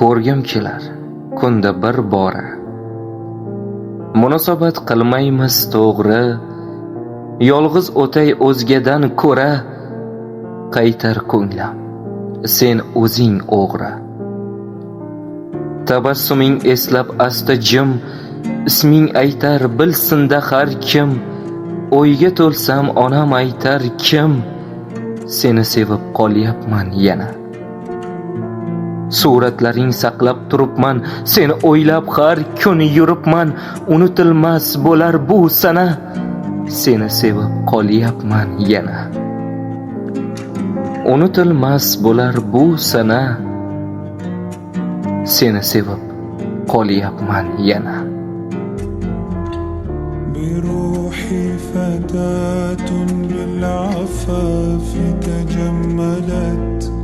ko'rgim kelar kunda bir bora. Munosabat qilmaymiz to'g'ri, yolg'iz o'tay o'zgadan ko'ra. Qaytar ko'nglim, sen o'zing o'g'ri. Tabassuming eslab asta jim, isming aytar bilsinda har kim. O'yga to'lsam onam aytar kim, seni sevib qolyapman yana. Suratlaring saqlab turibman, seni o'ylab har kun yuribman. Unutilmas bo'lar bu sana, seni sevib qolyapman yana. Unutilmas bo'lar bu sana, seni sevib qolyapman yana. بروحي فتاة بالعفاف تجملت